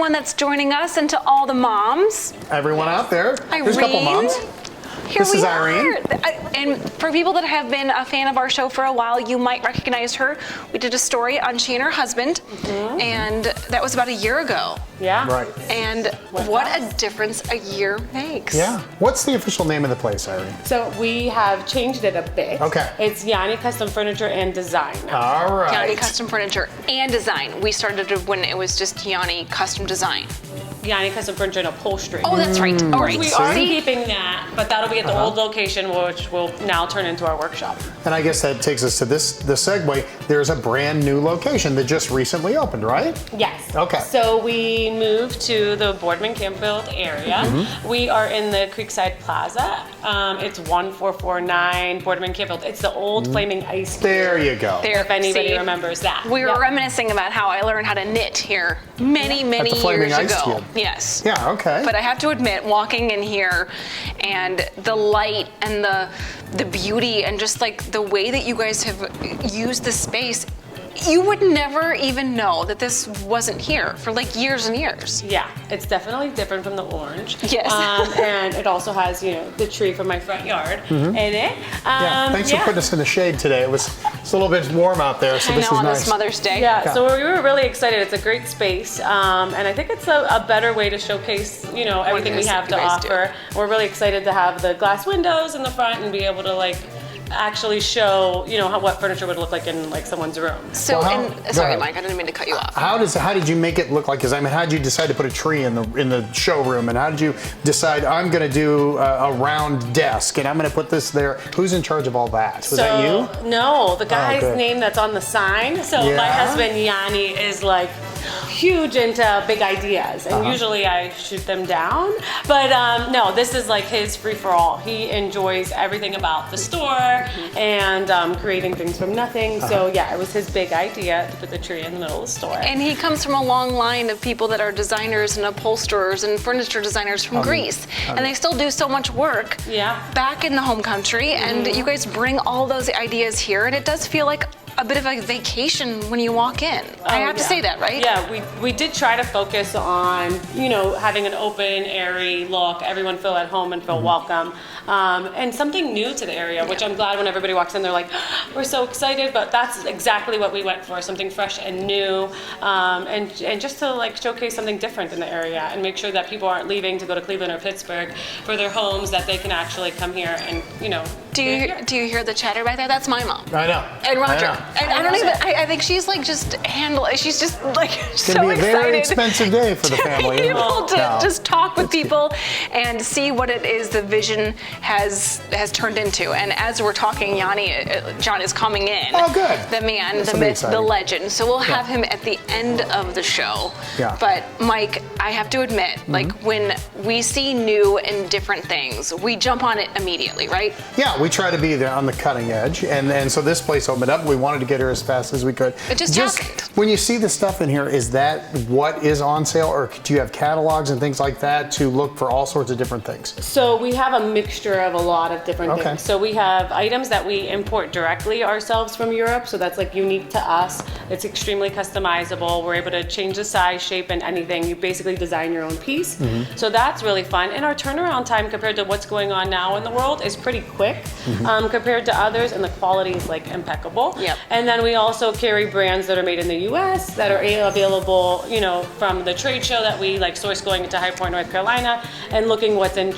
everyone that's joining us and to all the moms. Everyone out there. Irene. There's a couple moms. This is Irene. And for people that have been a fan of our show for a while, you might recognize her. We did a story on she and her husband, and that was about a year ago. Yeah. Right. And what a difference a year makes. Yeah. What's the official name of the place, Irene? So we have changed it a bit. Okay. It's Yanni Custom Furniture and Design now. All right. Yanni Custom Furniture and Design. We started it when it was just Yanni Custom Design. Yanni Custom Furniture and Upholstery. Oh, that's right. All right. We are keeping that, but that'll be at the old location, which will now turn into our workshop. And I guess that takes us to the segue. There's a brand new location that just recently opened, right? Yes. Okay. So we moved to the Boardman Campfield area. We are in the Creekside Plaza. It's 1449 Boardman Campfield. It's the old Flaming Ice Cube. There you go. If anybody remembers that. We were reminiscing about how I learned how to knit here many At the Flaming years Ice ago. Cube. Yes. Yeah, okay. But I have to admit, walking in here and the light and the beauty and just like the way that you guys have used the space, you would never even know that this wasn't here for like years and years. Yeah, it's definitely different from the orange. Yes. And it also has, the tree from my front yard in it. Yeah, thanks for putting us in the shade today. It's a little bit warm out there, so this is on nice. this Mother's Day. Yeah, so we were really excited. It's a great space, and I think it's a better way to showcase, everything we have to offer. We're really excited to have the glass windows in the front and be able to actually show, what furniture would look like in someone's room. So, Well, sorry, Mike, I didn't mean to cut you off. How did you make it look like? Because how did you decide to put a tree in the showroom, and how did you decide I'm going to do a round desk and I'm going to put this there? Who's in charge of all that? Was that you? No, the guy's good. name that's on the sign. So Yeah. my husband Yanni is huge into big ideas, and usually I shoot them down. But no, this is his free for all. He enjoys everything about the store and creating things from nothing. So yeah, it was his big idea to put the tree in the middle of the store. And he comes from a long line of people that are designers and upholsterers and furniture designers from Greece. And they still do so much work back in the home country. And you guys bring all those ideas here, and it does feel like a bit of a vacation when you walk in. I have to say that, right? Yeah, we did try to focus on, having an open, airy look, everyone feel at home and feel welcome, and something new to the area, which I'm glad when everybody walks in, they're like, we're so excited, but that's exactly what we went for, something fresh and new, and just to showcase something different in the area and make sure that people aren't leaving to go to Cleveland or Pittsburgh for their homes, that they can actually come here and, Do you hear the chatter back there? That's my mom. I know. And Roger. I know. And I don't even, I think she's she's just so It's going to be a very expensive day for the family. To be able to No. just talk with people and see what it is the vision has turned into. And as we're talking, Yanni, John is coming in. Oh, good. The man, This the will be myth, the exciting. legend. So we'll have him at the end of the show. Yeah. But Mike, I have to admit, when we see new and different things, we jump on it immediately, right? Yeah, we try to be there on the cutting edge, and so this place opened up. We wanted to get here as fast as we could. It just happened. When you see the stuff in here, is that what is on sale, or do you have catalogs and things like that to look for all sorts of different things? So we have a mixture of a lot of different things. So we have items that we import directly ourselves from Europe, so that's unique to us. It's extremely customizable. We're able to change the size, shape, and anything. You basically design your own piece. So that's really fun. And our turnaround time compared to what's going on now in the world is pretty quick compared to others, and the quality is impeccable. Yep. And then we also carry brands that are made in the US that are available, from the trade show that we source going into High Point, North Carolina, and looking what's in,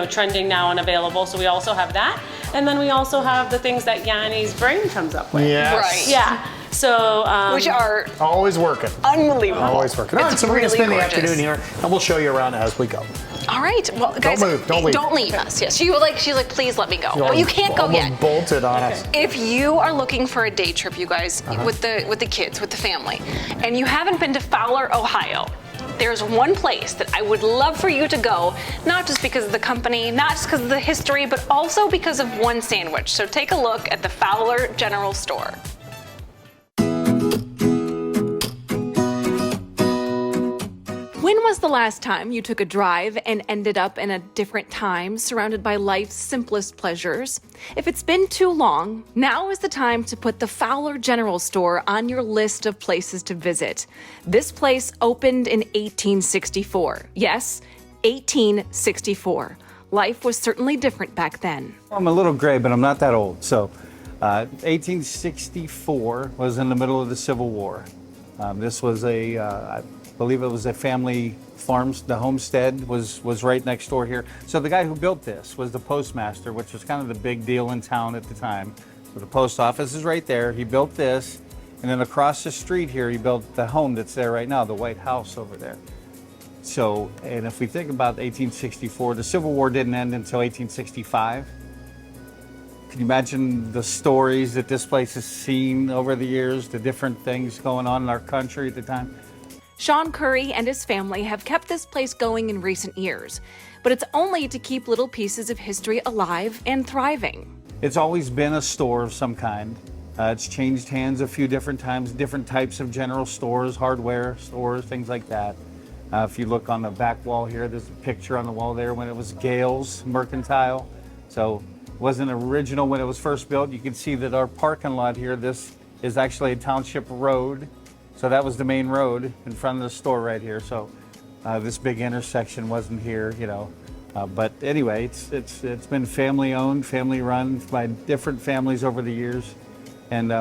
trending now and available. So we also have that. And then we also have the things that Yanni's brain comes up with. Yes. Right. Yeah. So, Which are Always working. unbelievable. Always working. All right, It's so we're going to really spend the gorgeous. afternoon here, and we'll show you around as we go. All right. Well, guys, move. Don't leave. Don't leave us. Yes. She's like, please let me go. But you can't go Almost yet. bolted on us. If you are looking for a day trip, you guys, with the kids, with the family, and you haven't been to Fowler, Ohio, there's one place that I would love for you to go, not just because of the company, not just because of the history, but also because of one sandwich. So take a look at the Fowler General Store. When was the last time you took a drive and ended up in a different time, surrounded by life's simplest pleasures? If it's been too long, now is the time to put the Fowler General Store on your list of places to visit. This place opened in 1864. Yes, 1864. Life was certainly different back then. I'm a little gray, but I'm not that old. So, 1864 was in the middle of the Civil War. This was I believe it was a family farm. The homestead was right next door here. So the guy who built this was the postmaster, which was kind of the big deal in town at the time. So the post office is right there. He built this, and then across the street here, he built the home that's there right now, the White House over there. So, and if we think about 1864, the Civil War didn't end until 1865. Can you imagine the stories that this place has seen over the years, the different things going on in our country at the time? Sean Curry and his family have kept this place going in recent years, but it's only to keep little pieces of history alive and thriving. It's always been a store of some kind. It's changed hands a few different times, different types of general stores, hardware stores, things like that. If you look on the back wall here, there's a picture on the wall there when it was Gales Mercantile. So it wasn't original when it was first built. You can see that our parking lot here, this is actually a township road. So that was the main road in front of the store right here. So this big intersection wasn't here, you know. But anyway, it's been family owned, family run by different families over the years. And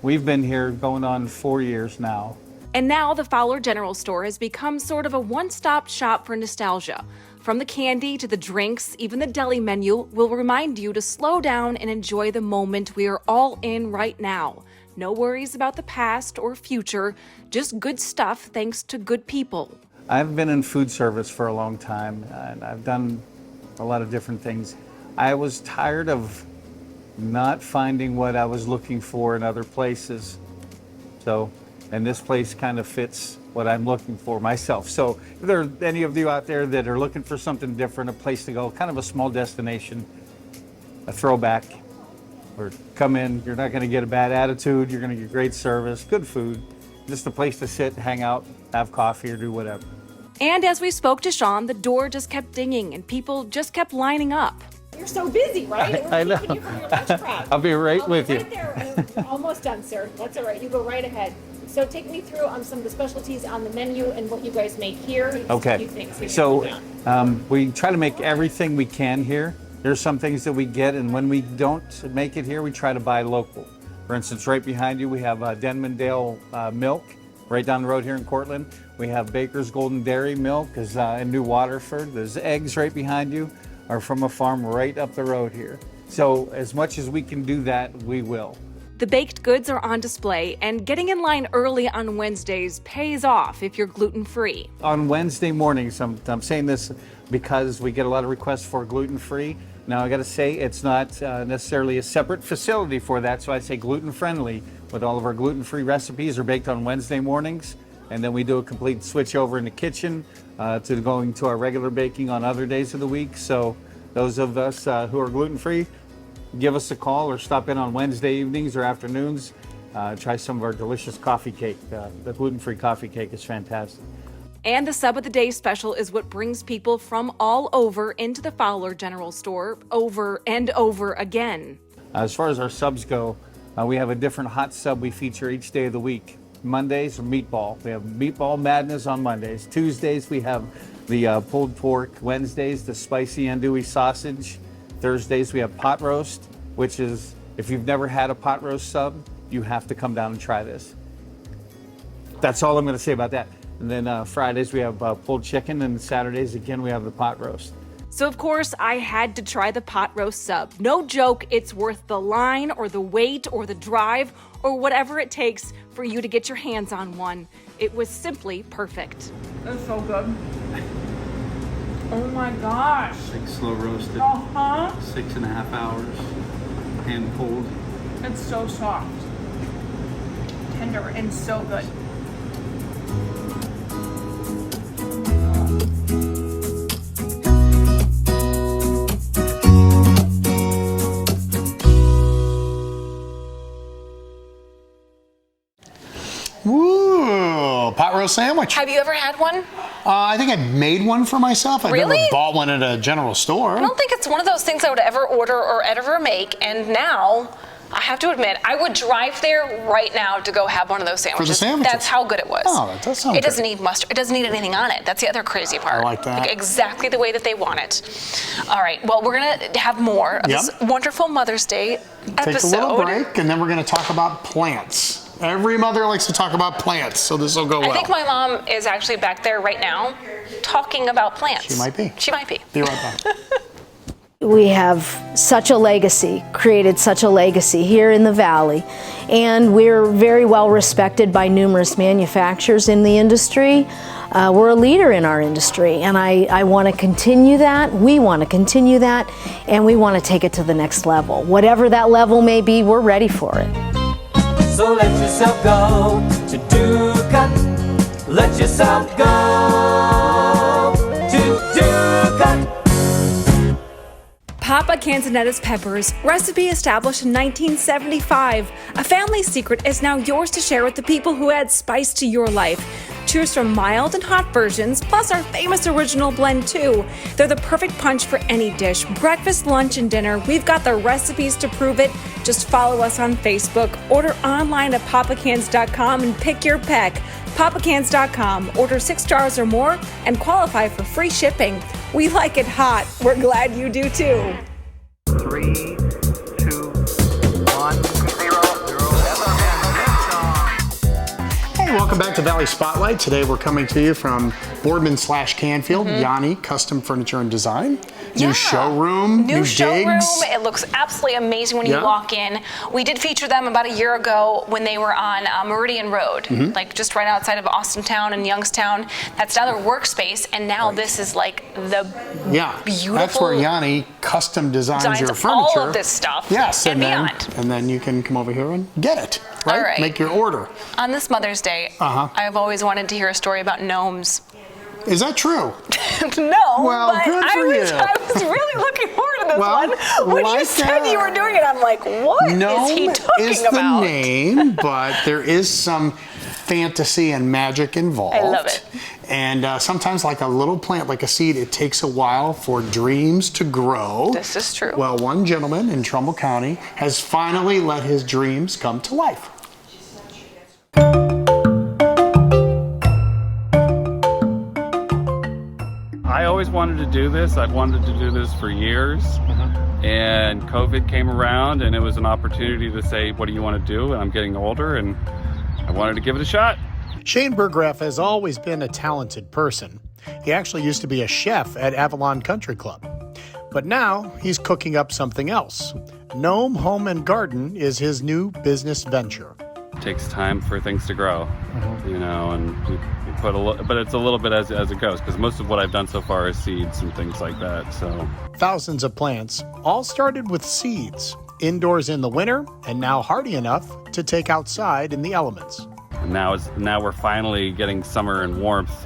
we've been here going on 4 years now. And now the Fowler General Store has become sort of a one-stop shop for nostalgia. From the candy to the drinks, even the deli menu will remind you to slow down and enjoy the moment we are all in right now. No worries about the past or future, just good stuff thanks to good people. I've been in food service for a long time, and I've done a lot of different things. I was tired of not finding what I was looking for in other places. And this place kind of fits what I'm looking for myself. So if there are any of you out there that are looking for something different, a place to go, kind of a small destination, a throwback, or come in, you're not gonna get a bad attitude, you're gonna get great service, good food, just a place to sit, hang out, have coffee, or do whatever. And as we spoke to Sean, the door just kept dinging and people just kept lining up. You're so busy, right? I know. Keeping you from your lunch prep. I'll be right with you. Right there. Almost done, sir. That's all right. You go right ahead. So take me through some of the specialties on the menu and what you guys make here. Just a Okay. few things here. So we try to make everything we can here. There's some things that we get, and when we don't make it here, we try to buy local. For instance, right behind you, we have Denmondale milk, right down the road here in Cortland. We have Baker's Golden Dairy milk is in New Waterford. There's eggs right behind you are from a farm right up the road here. So as much as we can do that, we will. The baked goods are on display, and getting in line early on Wednesdays pays off if you're gluten-free. On Wednesday mornings, I'm saying this because we get a lot of requests for gluten-free. Now I gotta say, it's not necessarily a separate facility for that, so I say gluten-friendly. With all of our gluten-free recipes are baked on Wednesday mornings, and then we do a complete switch over in the kitchen to going to our regular baking on other days of the week. So those of us who are gluten-free, give us a call or stop in on Wednesday evenings or afternoons. Try some of our delicious coffee cake. The gluten-free coffee cake is fantastic. And the Sub of the Day special is what brings people from all over into the Fowler General Store over and over again. As far as our subs go, we have a different hot sub we feature each day of the week. Mondays are meatball. We have meatball madness on Mondays. Tuesdays we have the pulled pork. Wednesdays the spicy andouille sausage. Thursdays we have pot roast, which is, if you've never had a pot roast sub, you have to come down and try this. That's all I'm going to say about that. And then Fridays we have pulled chicken, and Saturdays again we have the pot roast. So of course I had to try the pot roast sub. No joke, it's worth the line or the wait or the drive or whatever it takes for you to get your hands on one. It was simply perfect. It's so good. Oh my gosh. Like slow roasted, Uh-huh. 6.5 hours, hand pulled. It's so soft. Tender and so good. Woo! Pot roast sandwich. Have you ever had one? I think I made one for myself. I've Really? never bought one at a general store. I don't think it's one of those things I would ever order or ever make, and now I have to admit, I would drive there right now to go have one of those sandwiches. For the sandwiches? That's how good it was. Oh, that does sound It doesn't good. need mustard. It doesn't need anything on it. That's the other crazy part. I like that. Like exactly the way that they want it. All right. Well, we're gonna have more of this wonderful Mother's Day episode. Take a little break, and then we're going to talk about plants. Every mother likes to talk about plants, so this will go well. I think my mom is actually back there right now talking about plants. She might be. She might be. Be right back. We have such a legacy, created such a legacy here in the Valley, and we're very well respected by numerous manufacturers in the industry. We're a leader in our industry, and I want to continue that. We want to continue that, and we want to take it to the next level. Whatever that level may be, we're ready for it. So let yourself go to Ducat. Let yourself go to Ducat. Papa Canzonetta's peppers, recipe established in 1975. A family secret is now yours to share with the people who add spice to your life. Choose from mild and hot versions, plus our famous original blend too. They're the perfect punch for any dish, breakfast, lunch, and dinner. We've got the recipes to prove it. Just follow us on Facebook, order online at papacans.com and pick your peck. papacans.com. Order 6 jars or more and qualify for free shipping. We like it hot. We're glad you do too. 3, 2, 1, 0. Hey, welcome back to Valley Spotlight. Today we're coming to you from Boardman/Canfield, Yanni Custom Furniture and Design. New showroom, New showroom. digs. It looks absolutely amazing when you walk in. We did feature them about a year ago when they were on Meridian Road, like just right outside of Austintown and Youngstown. That's now their workspace, and now this is like the beautiful. That's where Yanni custom designs your furniture. all of this stuff. Yes, and beyond. and then you can come over here and get it. Right? All right. Make your order. On this Mother's Day, I've always wanted to hear a story about gnomes. Is that true? No, Well, but good for you. I was really looking forward to this Well, one. When you said you were doing it, I'm like, what is he talking is about? the name, but there is some fantasy and magic involved. I love it. And sometimes, like a little plant, like a seed, it takes a while for dreams to grow. This is true. Well, one gentleman in Trumbull County has finally let his dreams come to life. I always wanted to do this. I've wanted to do this for years. And COVID came around and it was an opportunity to say, what do you want to do? And I'm getting older and I wanted to give it a shot. Shane Burgraf has always been a talented person. He actually used to be a chef at Avalon Country Club. But now he's cooking up something else. Gnome Home and Garden is his new business venture. It takes time for things to grow, you know, and you put but it's a little bit as it goes, because most of what I've done so far is seeds and things like that. So Thousands of plants all started with seeds, indoors in the winter, and now hardy enough to take outside in the elements. and now we're finally getting summer and warmth,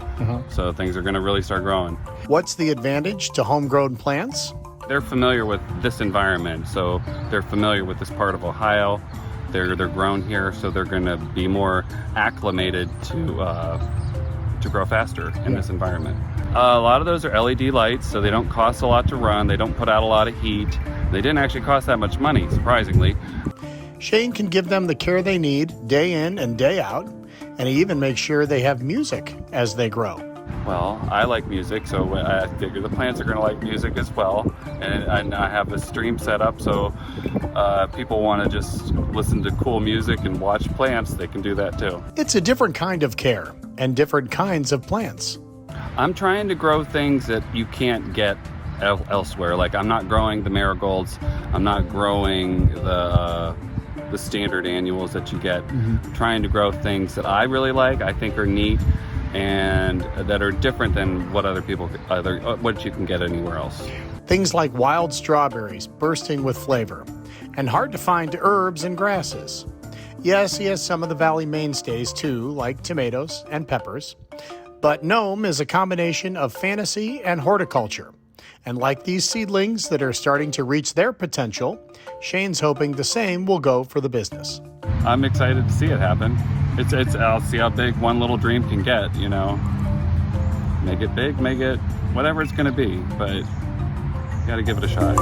so things are going to really start growing. What's the advantage to homegrown plants? They're familiar with this environment, so they're familiar with this part of Ohio. They're grown here, so they're going to be more acclimated to grow faster in this environment. A lot of those are LED lights, so they don't cost a lot to run. They don't put out a lot of heat. They didn't actually cost that much money, surprisingly. Shane can give them the care they need day in and day out, and he even makes sure they have music as they grow. Well, I like music, so I figure the plants are going to like music as well. And I have a stream set up, so people want to just listen to cool music and watch plants, they can do that too. It's a different kind of care and different kinds of plants. I'm trying to grow things that you can't get elsewhere. Like, I'm not growing the marigolds. I'm not growing the standard annuals that you get. I'm trying to grow things that I really like, I think are neat, and that are different than what what you can get anywhere else. Things like wild strawberries bursting with flavor, and hard to find herbs and grasses. Yes, he has some of the valley mainstays too, like tomatoes and peppers. But Gnome is a combination of fantasy and horticulture. And like these seedlings that are starting to reach their potential, Shane's hoping the same will go for the business. I'm excited to see it happen. I'll see how big one little dream can get, you know. make it big, make it whatever it's going to be, but you got to give it a shot.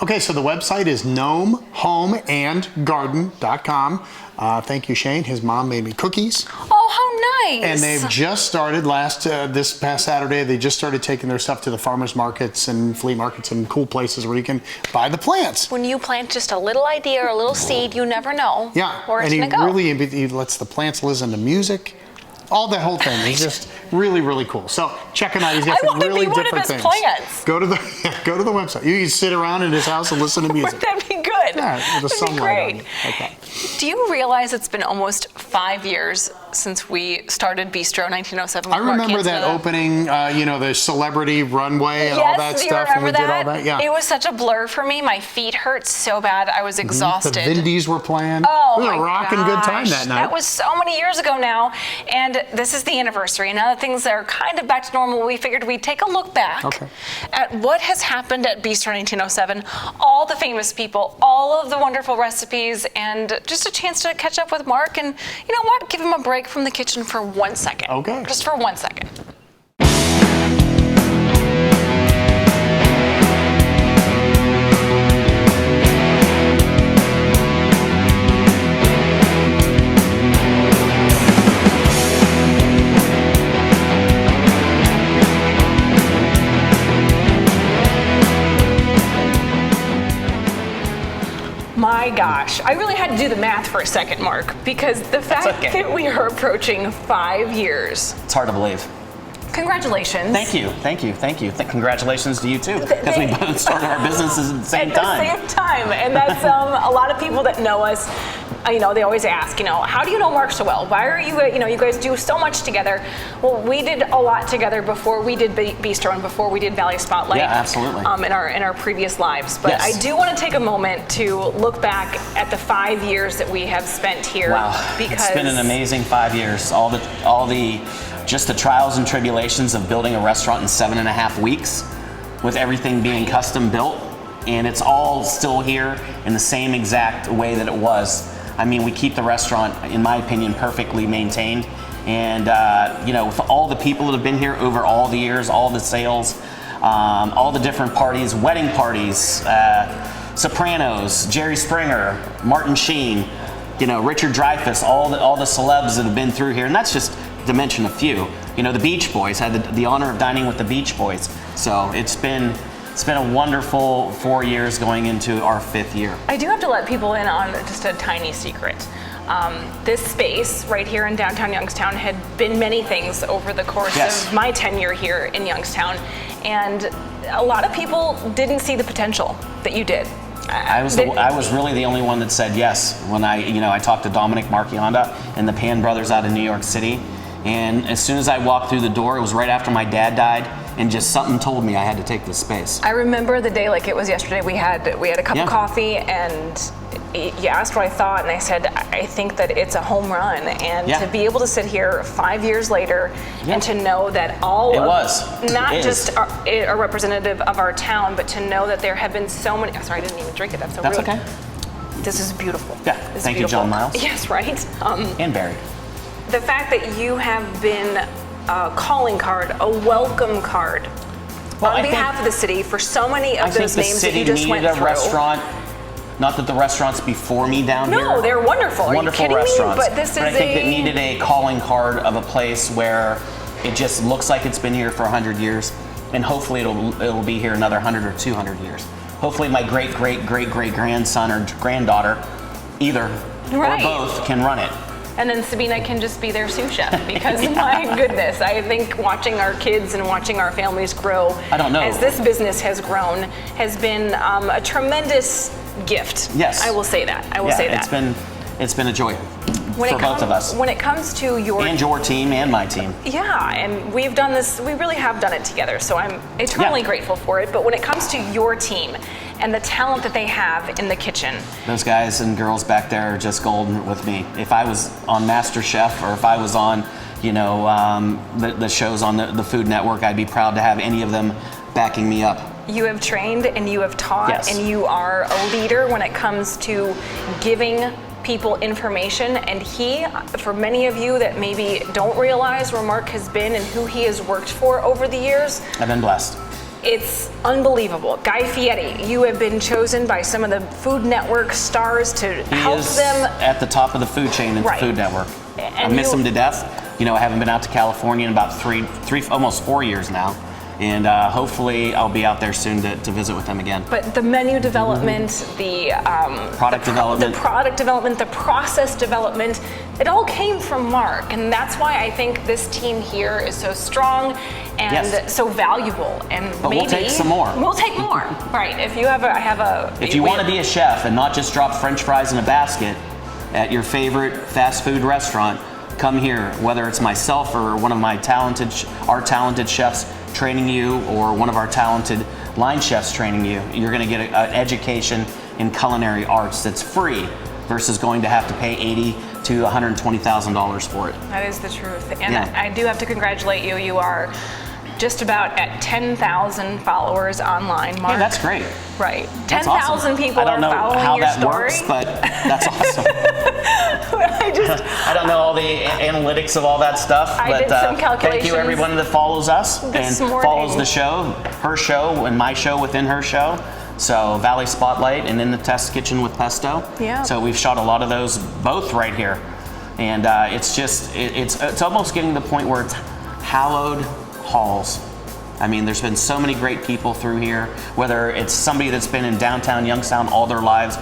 Okay, so the website is gnomehomeandgarden.com. Thank you, Shane. His mom made me cookies. Oh, how nice. And they've just started this past Saturday, they just started taking their stuff to the farmers markets and flea markets and cool places where you can buy the plants. When you plant just a little idea or a little seed, you never know where it's going to go. He lets the plants listen to music. All that whole thing is just really, really cool. So check him out. He's got some really different things. Plants. Go to the website. You can sit around in his house and listen to music. That'd be good. Yeah, with the That'd be sunlight great. on. Okay. Do you realize it's been almost 5 years since we started Bistro 1907? I remember that opening, the celebrity runway and all that stuff. Yes, do you remember did all that? Yeah. It was such a blur for me. My feet hurt so bad. I was exhausted. The Vindies were playing. Oh, it was a rocking good time that night. That was so many years ago now. And this is the anniversary. And now that things are kind of back to normal, we figured we'd take a look back at what has happened at Bistro 1907, all the famous people, all of the wonderful recipes, and just a chance to catch up with Mark and, you know what, give him a break from the kitchen for 1 second. Okay. Just for 1 second. My gosh, I really had to do the math for a second, Mark, because the fact that we are approaching 5 years. It's hard to believe. Congratulations. Thank you. Congratulations to you too, because we both started our businesses at the same time. At the same time, and that's a lot of people that know us. They always ask, how do you know Mark so well? Why are you, you guys do so much together? Well, we did a lot together before we did Bistro and before we did Valley Spotlight. Yeah, absolutely. In our previous lives, but I do want to take a moment to look back at the 5 years that we have spent here. Wow, because it's been an amazing 5 years. Just the trials and tribulations of building a restaurant in 7.5 weeks, with everything being custom built, and it's all still here in the same exact way that it was. I mean, we keep the restaurant, in my opinion, perfectly maintained. And, with all the people that have been here over all the years, all the sales, all the different parties, wedding parties, Sopranos, Jerry Springer, Martin Sheen, Richard Dreyfuss, all the celebs that have been through here. And that's just to mention a few. The Beach Boys, had the honor of dining with the Beach Boys. So it's been a wonderful 4 years going into our 5th year. I do have to let people in on just a tiny secret. This space right here in downtown Youngstown had been many things over the course of my tenure here in Youngstown, and a lot of people didn't see the potential that you did. I was really the only one that said yes when I talked to Dominic Marchionda and the Pan Brothers out of New York City, and as soon as I walked through the door, it was right after my dad died, and just something told me I had to take this space. I remember the day like it was yesterday. We had a cup of coffee, and you asked what I thought, and I said I think that it's a home run, and to be able to sit here 5 years later and to know that not just a representative of our town, but to know that there have been so many. Sorry, I didn't even drink it. That's rude. That's okay. This is beautiful. Yeah. Thank you, John Miles. Yes, right. And Barry. The fact that you have been a calling card, a welcome card on behalf of the city for so many of those names that you just went through. I think the city needed a restaurant. Not that the restaurants before me down here. No, they're wonderful. Wonderful restaurants. But I think that needed a calling card of a place where it just looks like it's been here for 100 years, and hopefully it'll be here another 100 or 200 years. Hopefully my great grandson or granddaughter, either or both, can run it. And then Sabina can just be their sous chef, because my goodness, I think watching our kids and watching our families grow as this business has grown has been a tremendous gift. Yes. I will say that. I will say that. It's been a joy for both of us. When it comes to your team and my team. Yeah, and we've done this, we really have done it together, so I'm eternally grateful for it. But when it comes to your team and the talent that they have in the kitchen. Those guys and girls back there are just golden with me. If I was on MasterChef, or if I was on, the shows on the Food Network, I'd be proud to have any of them backing me up. You have trained and you have taught, Yes. and you are a leader when it comes to giving people information. And he, for many of you that maybe don't realize where Mark has been and who he has worked for over the years, I've been blessed. it's unbelievable. Guy Fieri, you have been chosen by some of the Food Network stars to He help is them. at the top of the food chain at Right. the Food Network. I And miss you- him to death. You know, I haven't been out to California in about three, almost 4 years now. And hopefully I'll be out there soon to visit with them again. But the menu development, the Product development. the product development, the process development, it all came from Mark, and that's why I think this team here is so strong and Yes. so valuable. And But maybe we'll take some more. We'll take more, right? If you have a, I have a. If you want to be a chef and not just drop French fries in a basket at your favorite fast food restaurant, come here. Whether it's myself or one of my our talented chefs training you, or one of our talented line chefs training you, you're going to get an education in culinary arts that's free versus going to have to pay $80,000 to $120,000 for it. That is the truth, and Yeah. I do have to congratulate you. You are just about at 10,000 followers online, Mark. Yeah, that's great. Right, That's 10,000 awesome. people I don't are know following how your that story. works, but that's awesome. I don't know all the analytics of all that stuff, I but did some thank you calculations everyone that follows us this and morning. follows the show, her show and my show within her show. So Valley Spotlight and In the Test Kitchen with Pesto. Yeah. So we've shot a lot of those both right here, and it's just it's almost getting to the point where it's hallowed halls. I mean, there's been so many great people through here, whether it's somebody that's been in downtown Youngstown all their lives,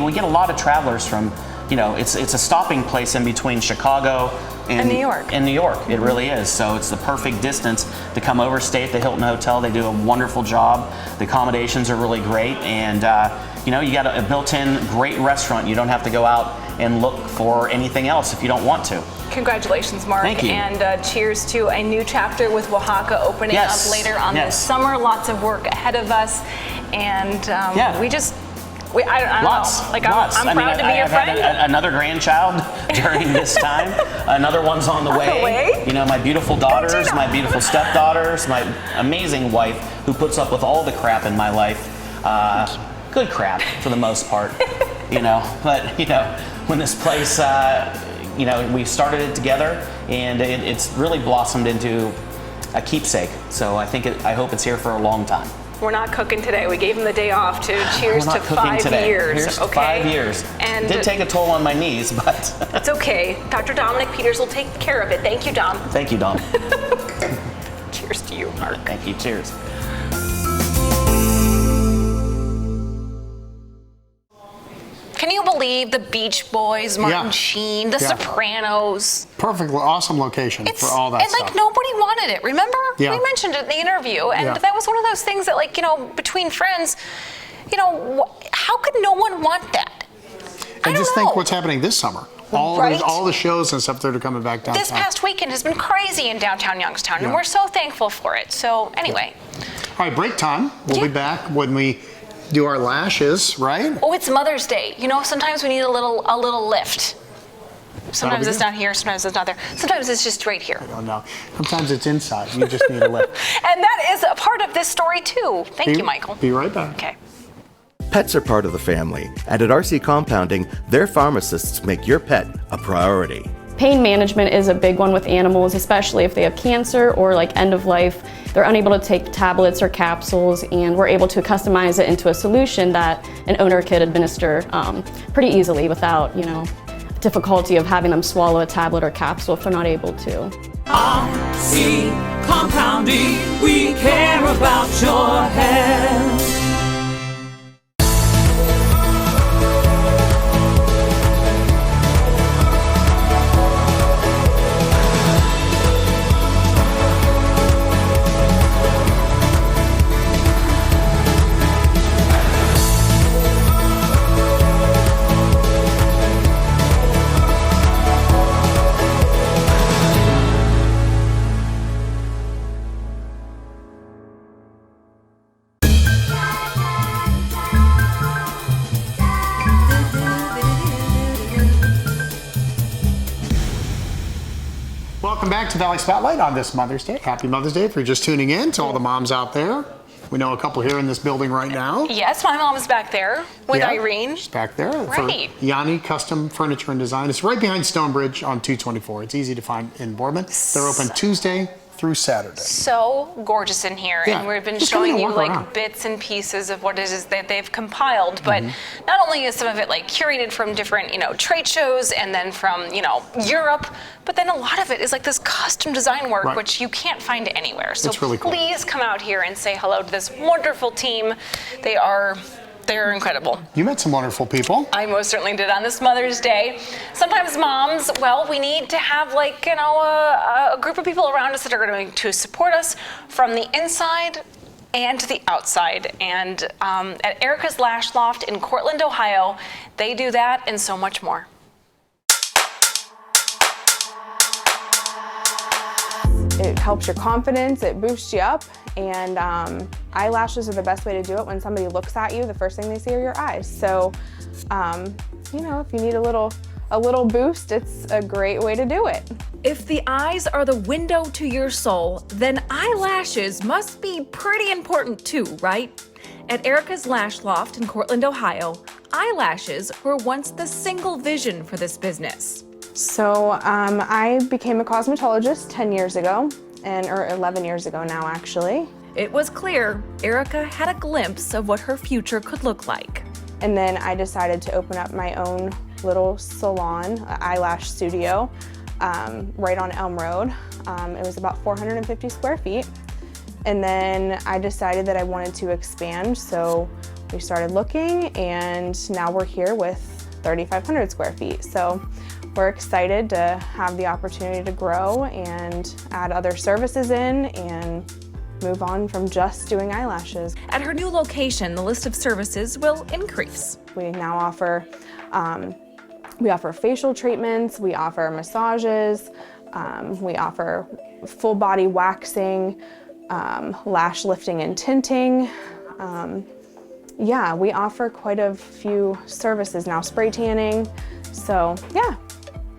we get a lot of travelers from, you know, it's a stopping place in between Chicago And New York. And New York, it really is. So it's the perfect distance to come over, stay at the Hilton Hotel. They do a wonderful job. The accommodations are really great, and you know, you got a built-in great restaurant. You don't have to go out and look for anything else if you don't want to. Congratulations, Mark. Thank you. And cheers to a new chapter with Oaxaca opening Yes. up later on Yes. this summer. Lots of work ahead of us. And Yeah. I don't Lots, know. Like, lots. I'm proud to be your I've had friend. another grandchild during this time. Another one's on the way. You know, my beautiful daughters, my beautiful stepdaughters, my amazing wife who puts up with all the crap in my life. Good crap for the most part, you know. But you know, when this place, you know, we started it together, and it's really blossomed into a keepsake. So I hope it's here for a long time. We're not cooking today. We gave him the day off to cheers We're to not cooking 5 today. years. Here's Okay. 5 years. And it did take a toll on my knees, but it's okay. Dr. Dominic Peters will take care of it. Thank you, Dom. thank you, Dom. Cheers to you, Mark. Thank you. Cheers. Can you believe the Beach Boys, Martin Yeah. Sheen, The Yeah. Sopranos? Perfect, awesome location for all that and stuff. like nobody wanted it, remember? Yeah. We mentioned it in the interview, and Yeah. that was one of those things that, like, you know, between friends, you know, how could no one want that? And just think what's happening this summer. Right. All the shows and stuff that are coming back downtown. This past weekend has been crazy in downtown Youngstown, and Yeah. we're so thankful for it. So anyway. All right, break time. We'll be back when we do our lashes, right? Oh, it's Mother's Day. You know, sometimes we need a little lift. Sometimes be it's good. not here, sometimes it's not there. Sometimes it's just right here. Oh, no. Sometimes it's inside. You just need a lift. And that is a part of this story too. Thank you, Michael. Be right back. Okay. Pets are part of the family, and at RC Compounding, their pharmacists make your pet a priority. Pain management is a big one with animals, especially if they have cancer or like end of life. They're unable to take tablets or capsules, and we're able to customize it into a solution that an owner could administer pretty easily without, you know, difficulty of having them swallow a tablet or capsule if they're not able to. RC Compounding, we care about your health. welcome back to Valley Spotlight on this Mother's Day. Happy Mother's Day if you're just tuning in, to all the moms out there. We know a couple here in this building right now. Yes, my mom's back there with Irene. She's back there Right. for Yanni Custom Furniture and Design. It's right behind Stonebridge on 224. It's easy to find in Boardman. They're open Tuesday through Saturday. So gorgeous in here, and we've been Just come in showing and you walk like around. bits and pieces of what it is that they've compiled, but not only is some of it like curated from different, trade shows and then from, Europe, but then a lot of it is like this custom design work, Right. which you can't find anywhere. So It's really cool. please come out here and say hello to this wonderful team. They're incredible. You met some wonderful people. I most certainly did on this Mother's Day. Sometimes moms, well, we need to have like, a group of people around us that are going to support us from the inside and to the outside. And at Erica's Lash Loft in Cortland, Ohio, they do that and so much more. It helps your confidence, it boosts you up, and eyelashes are the best way to do it. When somebody looks at you, the first thing they see are your eyes. So, if you need a little boost, it's a great way to do it. If the eyes are the window to your soul, then eyelashes must be pretty important too, right? At Erica's Lash Loft in Cortland, Ohio, eyelashes were once the single vision for this business. So I became a cosmetologist 10 years ago, or 11 years ago now, actually. It was clear Erica had a glimpse of what her future could look like. And then I decided to open up my own little salon, eyelash studio, right on Elm Road. It was about 450 square feet. And then I decided that I wanted to expand, so we started looking, and now we're here with 3,500 square feet. So we're excited to have the opportunity to grow and add other services in and move on from just doing eyelashes. At her new location, the list of services will increase. We now offer facial treatments, we offer massages, we offer full body waxing, lash lifting and tinting. We offer quite a few services now, spray tanning, so yeah.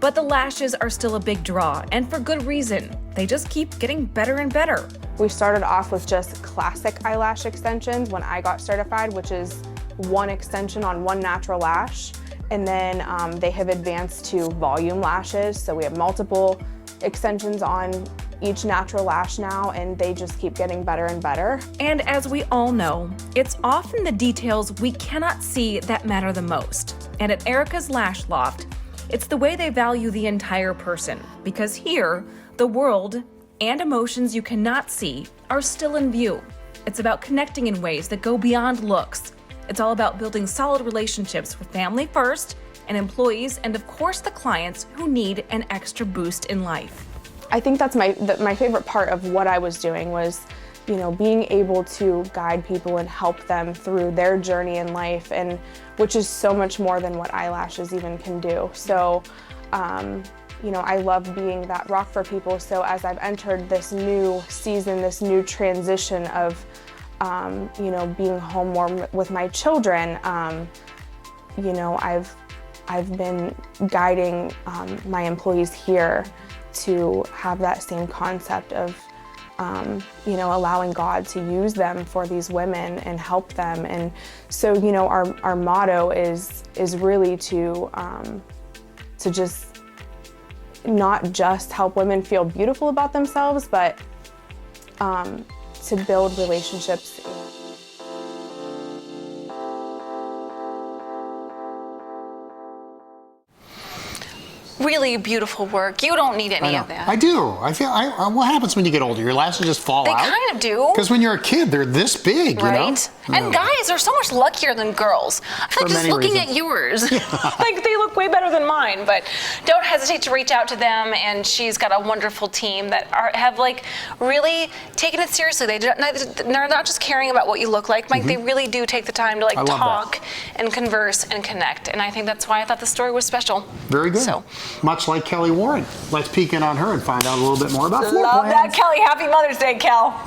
But the lashes are still a big draw, and for good reason. They just keep getting better and better. We started off with just classic eyelash extensions when I got certified, which is one extension on one natural lash. And then they have advanced to volume lashes. So we have multiple extensions on each natural lash now, and they just keep getting better and better. And as we all know, it's often the details we cannot see that matter the most. And at Erica's Lash Loft, it's the way they value the entire person, because here, the world and emotions you cannot see are still in view. It's about connecting in ways that go beyond looks. It's all about building solid relationships with family first, and employees, and of course the clients who need an extra boost in life. I think that's my favorite part of what I was doing was, being able to guide people and help them through their journey in life, and which is so much more than what eyelashes even can do. So, I love being that rock for people. So as I've entered this new season, this new transition of, being home more with my children, I've been guiding my employees here to have that same concept of, allowing God to use them for these women and help them. And so, our motto is really to just not just help women feel beautiful about themselves, but to build relationships. Really beautiful work. You don't need any of that. I do. I feel. What happens when you get older? Your lashes just fall out. They kind of do. Because when you're a kid, they're this big, right? And guys are so much luckier than girls. I feel like just looking at yours, like they look way better than mine. But don't hesitate to reach out to them. And she's got a wonderful team that have really taken it seriously. They're not just caring about what you look like. Like they really do take the time to talk and converse and connect. And I think that's why I thought the story was special. Very good. So. Much like Kelly Warren. Let's peek in on her and find out a little bit more about floor Love plans. that, Kelly. Happy Mother's Day, Kel.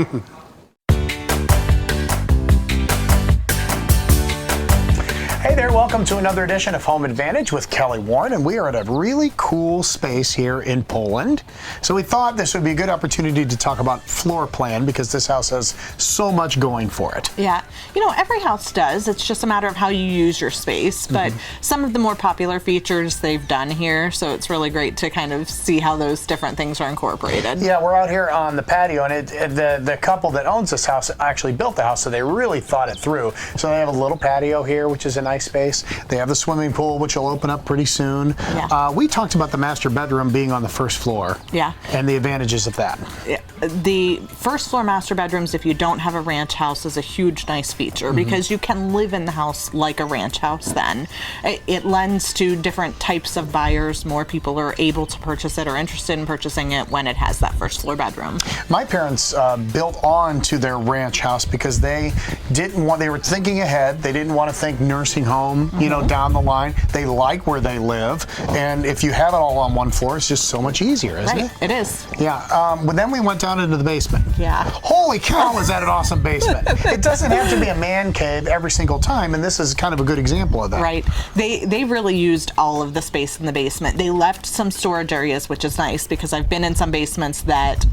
Hey there, welcome to another edition of Home Advantage with Kelly Warren, and we are at a really cool space here in Poland. So we thought this would be a good opportunity to talk about floor plan because this house has so much going for it. Yeah, you know, every house does. It's just a matter of how you use your space, but some of the more popular features they've done here, so it's really great to kind of see how those different things are incorporated. Yeah, we're out here on the patio, and the couple that owns this house actually built the house, so they really thought it through. So they have a little patio here, which is a nice space. They have the swimming pool, which will open up pretty soon. Yeah. We talked about the master bedroom being on the first floor. Yeah. And the advantages of that. Yeah. The first floor master bedrooms, if you don't have a ranch house, is a huge nice feature because you can live in the house like a ranch house then. It lends to different types of buyers. More people are able to purchase it or interested in purchasing it when it has that first floor bedroom. My parents built on to their ranch house because they were thinking ahead. They didn't want to think nursing home, you know, down the line. They like where they live, and if you have it all on one floor, it's just so much easier, isn't it? It is. Yeah, but then we went down into the basement. Yeah. Holy cow, is that an awesome basement? It doesn't have to be a man cave every single time, and this is kind of a good example of that. Right. They really used all of the space in the basement. They left some storage areas, which is nice because I've been in some basements that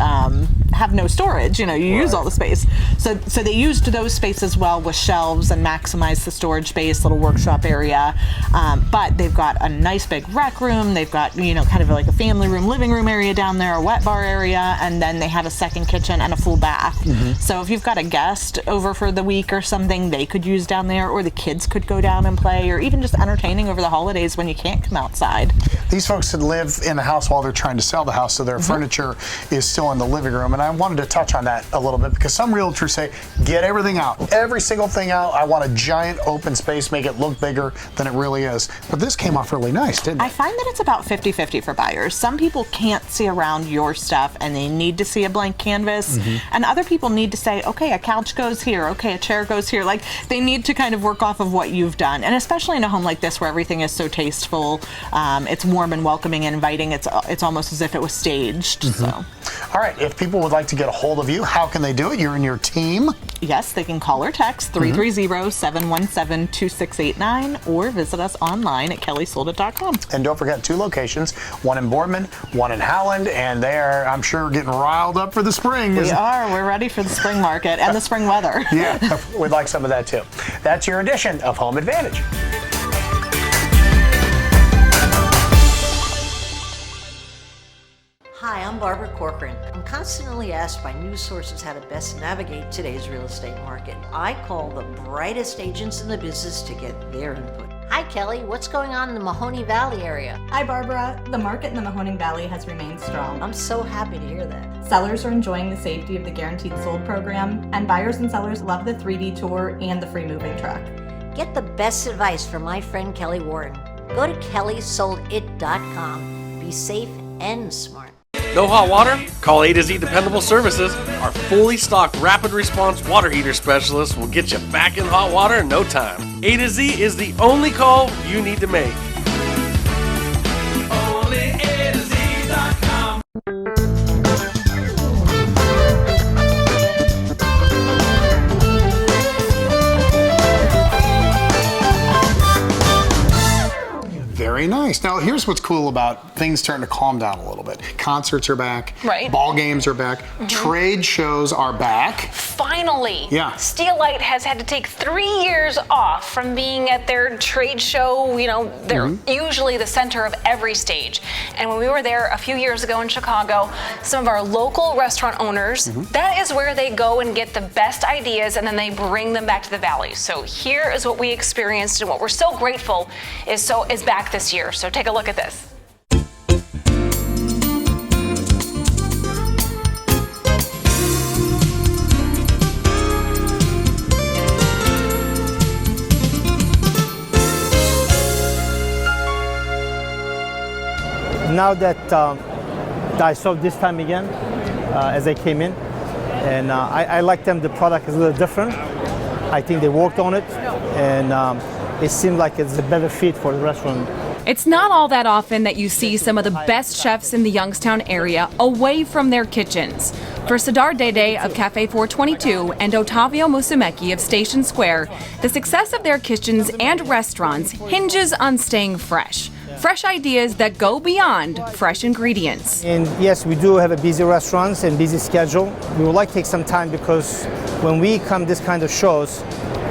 have no storage. You know, you use all the space. So they used those spaces well with shelves and maximized the storage space, little workshop area. But they've got a nice big rec room. They've got, you know, kind of like a family room, living room area down there, a wet bar area, and then they have a second kitchen and a full bath. So if you've got a guest over for the week or something, they could use down there, or the kids could go down and play, or even just entertaining over the holidays when you can't come outside. These folks that live in the house while they're trying to sell the house, so their furniture is still in the living room, and I wanted to touch on that a little bit because some realtors say, get everything out, every single thing out. I want a giant open space, make it look bigger than it really is. But this came off really nice, didn't it? I find that it's about 50-50 for buyers. Some people can't see around your stuff and they need to see a blank canvas, and other people need to say, okay, a couch goes here, okay, a chair goes here. Like, they need to kind of work off of what you've done, and especially in a home like this where everything is so tasteful, it's warm and welcoming and inviting. It's almost as if it was staged. So, all right, if people would like to get a hold of you, how can they do it? You're in your team. Yes, they can call or text 330-717-2689 or visit us online at kellysoldit.com. And don't forget 2 locations, one in Boardman, one in Howland, and they are, I'm sure, getting riled up for the spring. We are. We're ready for the spring market and the spring weather. Yeah, we'd like some of that too. That's your edition of Home Advantage. Hi, I'm Barbara Corcoran. I'm constantly asked by news sources how to best navigate today's real estate market. I call the brightest agents in the business to get their input. Hi, Kelly. What's going on in the Mahoney Valley area? Hi, Barbara. The market in the Mahoning Valley has remained strong. I'm so happy to hear that. Sellers are enjoying the safety of the Guaranteed Sold program, and buyers and sellers love the 3D tour and the free moving truck. Get the best advice from my friend Kelly Warren. Go to kellysoldit.com. Be safe and smart. No hot water? Call A to Z Dependable Services. Our fully stocked rapid response water heater specialist will get you back in hot water in no time. A to Z is the only call you need to make. Only A to Z.com. Very nice. Now, here's what's cool about things starting to calm down a little bit. Concerts are back. Right. Ball games are back. Trade shows are back. Finally. Yeah. Steelite has had to take 3 years off from being at their trade show. You know, they're usually the center of every stage. And when we were there a few years ago in Chicago, some of our local restaurant owners, that is where they go and get the best ideas and then they bring them back to the Valley. So here is what we experienced and what we're so grateful is back this year. So take a look at this. Now that I saw this time again as I came in, and I like them. The product is a little different. I think they worked on it, and it seemed like it's a better fit for the restaurant. It's not all that often that you see some of the best chefs in the Youngstown area away from their kitchens. For Sidar Dede of Cafe 422 and Ottavio Musumeci of Station Square, the success of their kitchens and restaurants hinges on staying fresh. Fresh ideas that go beyond fresh ingredients. And yes, we do have a busy restaurants and busy schedule. We would like to take some time because when we come this kind of shows,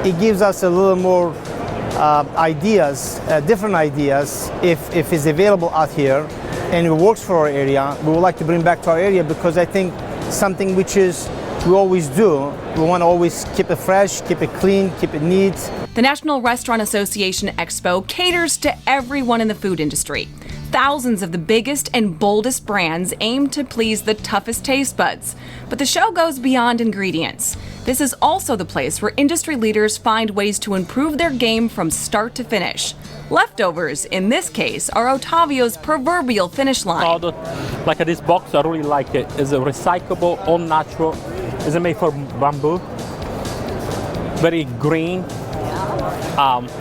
it gives us a little more ideas, different ideas, if it's available out here and it works for our area. We would like to bring back to our area because I think something which is we always do. We want to always keep it fresh, keep it clean, keep it neat. The National Restaurant Association Expo caters to everyone in the food industry. Thousands of the biggest and boldest brands aim to please the toughest taste buds. But the show goes beyond ingredients. This is also the place where industry leaders find ways to improve their game from start to finish. Leftovers, in this case, are Ottavio's proverbial finish line. Like this box, I really like it. It's a recyclable, all natural. It's made from bamboo. Very green.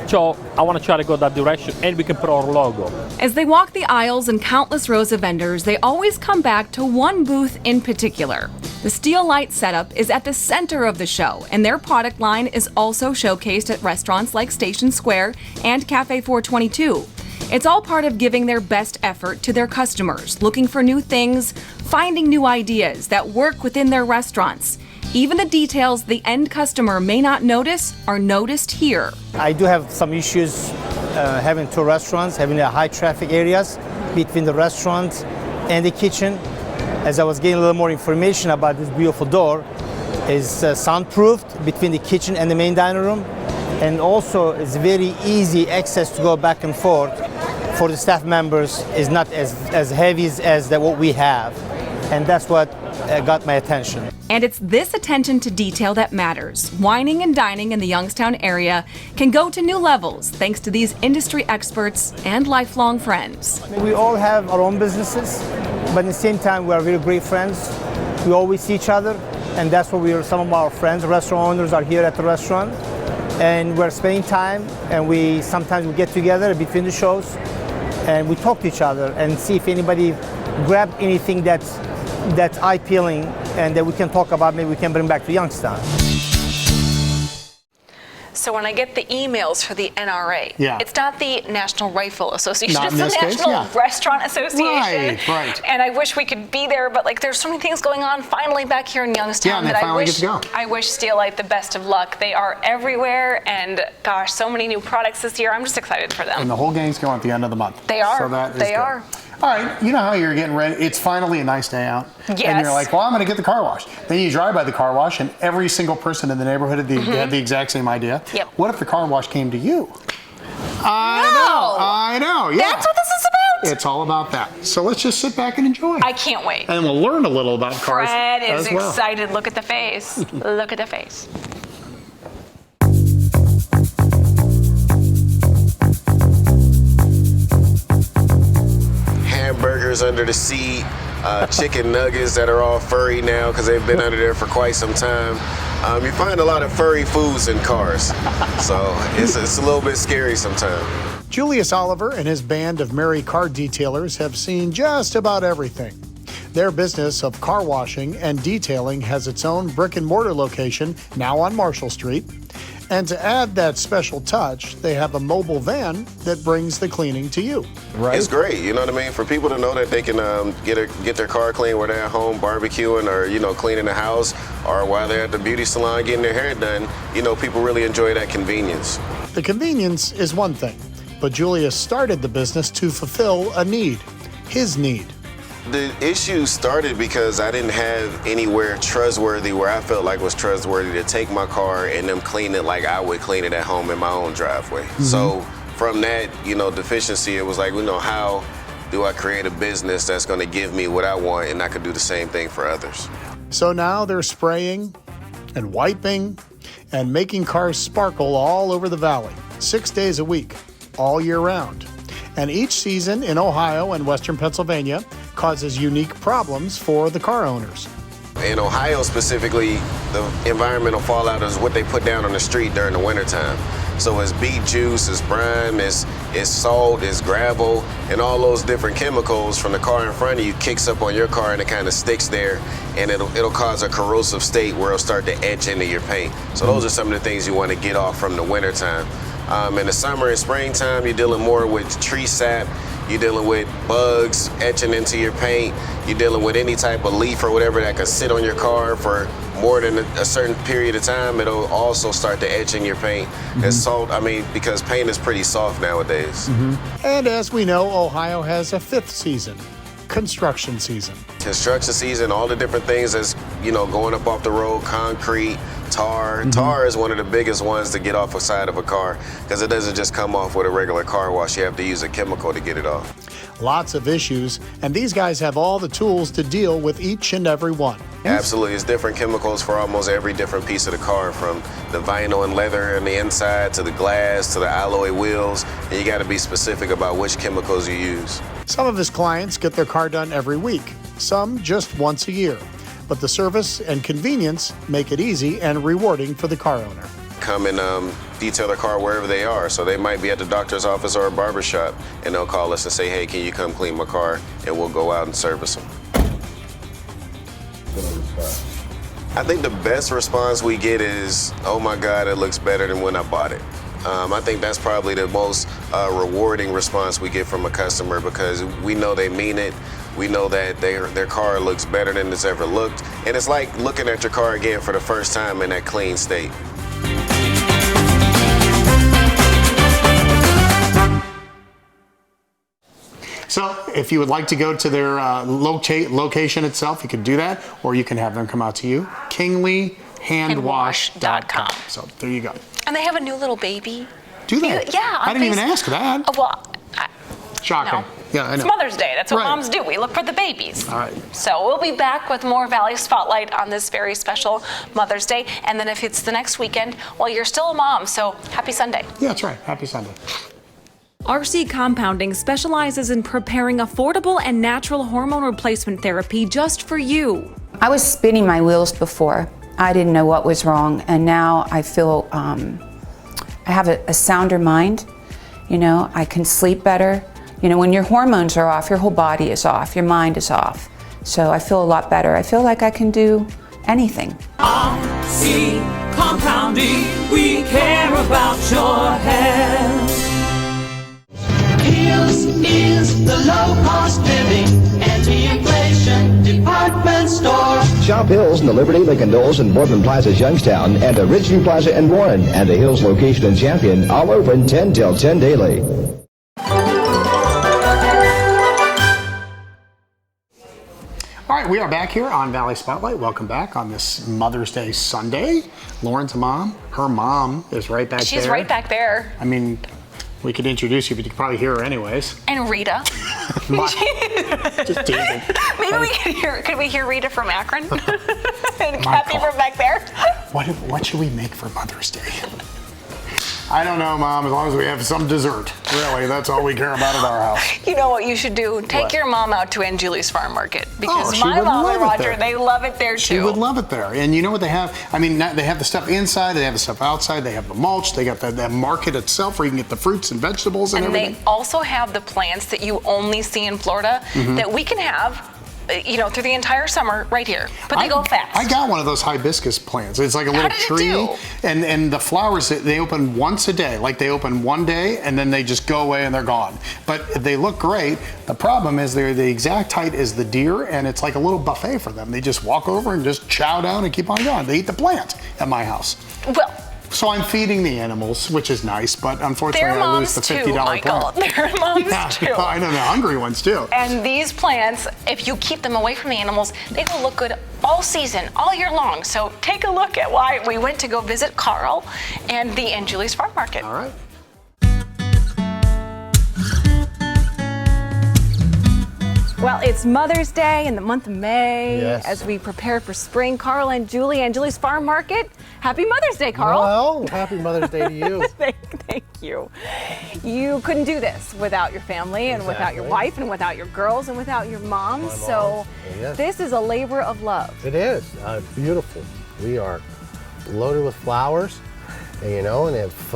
So I want to try to go that direction, and we can put our logo. As they walk the aisles and countless rows of vendors, they always come back to one booth in particular. The Steelite setup is at the center of the show, and their product line is also showcased at restaurants like Station Square and Cafe 422. It's all part of giving their best effort to their customers, looking for new things, finding new ideas that work within their restaurants. Even the details the end customer may not notice are noticed here. I do have some issues having two restaurants, having high traffic areas between the restaurant and the kitchen. As I was getting a little more information about this beautiful door, is soundproofed between the kitchen and the main dining room, and also it's very easy access to go back and forth for the staff members. Is not as heavy as what we have, and that's what got my attention. And it's this attention to detail that matters. Wining and dining in the Youngstown area can go to new levels thanks to these industry experts and lifelong friends. We all have our own businesses, but at the same time we are very great friends. We always see each other, and that's what some of our friends, restaurant owners, are here at the restaurant, and we're spending time, and sometimes we get together between the shows and we talk to each other and see if anybody grabbed anything that's eye-peeling and that we can talk about, maybe we can bring back to Youngstown. So when I get the emails for the NRA, Yeah. it's not the National Rifle Association, Not it's in the this case, National yeah. Restaurant Association. Right. And I wish we could be there, but like there's so many things going on finally back here in Youngstown Yeah, and they that finally get to go. I wish Steelite the best of luck. They are everywhere, and gosh, so many new products this year. I'm just excited for them. And the whole gang's going at the end of the month. They are. So that is They good. are. All right, you know how you're getting ready. It's finally a nice day out. Yes. And you're like, well, I'm going to get the car wash. Then you drive by the car wash, and every single person in the neighborhood had the exact same idea. Yep. What if the car wash came to you? I know. Yeah. That's what this is about. It's all about that. So let's just sit back and enjoy. I can't wait. And we'll learn a little about cars Fred is as well. excited. Look at the face. Look at the face. Hamburgers under the seat, chicken nuggets that are all furry now because they've been under there for quite some time. You find a lot of furry foods in cars, so it's a little bit scary sometimes. Julius Oliver and his band of merry car detailers have seen just about everything. Their business of car washing and detailing has its own brick and mortar location now on Marshall Street. And to add that special touch, they have a mobile van that brings the cleaning to you. Right. It's great, you know what I mean? For people to know that they can get their car clean while they're at home barbecuing or, cleaning the house, or while they're at the beauty salon getting their hair done, people really enjoy that convenience. The convenience is one thing, but Julius started the business to fulfill a need, his need. The issue started because I didn't have anywhere trustworthy where I felt like was trustworthy to take my car and them clean it like I would clean it at home in my own driveway. So from that, deficiency, it was like, how do I create a business that's going to give me what I want and I could do the same thing for others? So now they're spraying and wiping and making cars sparkle all over the valley, 6 days a week, all year round. And each season in Ohio and Western Pennsylvania causes unique problems for the car owners. In Ohio specifically, the environmental fallout is what they put down on the street during the wintertime. So it's beet juice, it's brine, it's salt, it's gravel, and all those different chemicals from the car in front of you kicks up on your car and it kind of sticks there, and it'll cause a corrosive state where it'll start to etch into your paint. So those are some of the things you want to get off from the winter time. In the summer and springtime, you're dealing more with tree sap. You're dealing with bugs etching into your paint. You're dealing with any type of leaf or whatever that could sit on your car for more than a certain period of time. It'll also start to etch in your paint. And salt, because paint is pretty soft nowadays. And as we know, Ohio has a 5th season, construction season. Construction season, all the different things that's, going up off the road, concrete, tar. Tar is one of the biggest ones to get off the side of a car because it doesn't just come off with a regular car wash. You have to use a chemical to get it off. Lots of issues, and these guys have all the tools to deal with each and every one. Absolutely. It's different chemicals for almost every different piece of the car, from the vinyl and leather on the inside to the glass to the alloy wheels, and you got to be specific about which chemicals you use. Some of his clients get their car done every week, some just once a year. But the service and convenience make it easy and rewarding for the car owner. Come and detail their car wherever they are. So they might be at the doctor's office or a barber shop, and they'll call us and say, hey, can you come clean my car? And we'll go out and service them. I think the best response we get is, oh my God, it looks better than when I bought it. I think that's probably the most rewarding response we get from a customer, because we know they mean it. We know that their car looks better than it's ever looked. And it's like looking at your car again for the first time in that clean state. So if you would like to go to their location itself, you can do that, or you can have them come out to you. KingleyHandWash.com. So there you go. And they have a new little baby. Do they? Yeah. I didn't even ask that. Shocking. No. Yeah, I know. It's Mother's Day. That's what Right. moms do. We look for the babies. All right. So we'll be back with more Valley Spotlight on this very special Mother's Day. And then if it's the next weekend, well, you're still a mom, so happy Sunday. Yeah, that's right. Happy Sunday. RC Compounding specializes in preparing affordable and natural hormone replacement therapy just for you. I was spinning my wheels before. I didn't know what was wrong, and now I feel I have a sounder mind. I can sleep better. When your hormones are off, your whole body is off, your mind is off. So I feel a lot better. I feel like I can do anything. RC Compounding, we care about your health. Hills is the low-cost living, anti-inflation department store. Shop Hills in the Liberty, Lincoln Knowles, and Boardman Plaza, Youngstown, and the Ridgeview Plaza in Warren, and the Hills location in Champion, all open 10 till 10 daily. All right, we are back here on Valley Spotlight. Welcome back on this Mother's Day Sunday. Lauren's mom, her mom is right back there. She's right back there. We could introduce you, but you could probably hear her anyways. And Rita. Just teasing. Maybe could we hear Rita from Akron? And Kathy from back there? What should we make for Mother's Day? I don't know, Mom, as long as we have some dessert. Really, that's all we care about at our house. You know what you should do? Take your mom out to Angiuli's Farm Market, because she my would mom love and it Roger, there. they love it there too. She would love it there. And you know what they have? They have the stuff inside, they have the stuff outside, they have the mulch, they got the market itself where you can get the fruits and vegetables and everything. They also have the plants that you only see in Florida that we can have through the entire summer right here, but they go fast. I got one of those hibiscus plants. It's like a little tree, and the flowers, they open once a day. Like they open one day and then they just go away and they're gone. But they look great. The problem is they're the exact height as the deer, and it's like a little buffet for them. They just walk over and just chow down and keep on going. They eat the plant at my house. Well, so I'm feeding the animals, which is nice, but unfortunately they're I lose the $50 Michael. plant. They're moms too. I know, they're hungry ones too. And these plants, if you keep them away from the animals, they will look good all season, all year long. So take a look at why we went to go visit Carl and the Angiuli's Farm Market. All right. Well, it's Mother's Day in the month of May. Yes. As we prepare for spring. Carl and Julie, Angiuli's Farm Market. Happy Mother's Day, Carl. Well, happy Mother's Day to you. Thank you. You couldn't do this without your family and without your wife and without your girls and without your mom. So Yes. this is a labor of love. It is beautiful. We are loaded with flowers, and if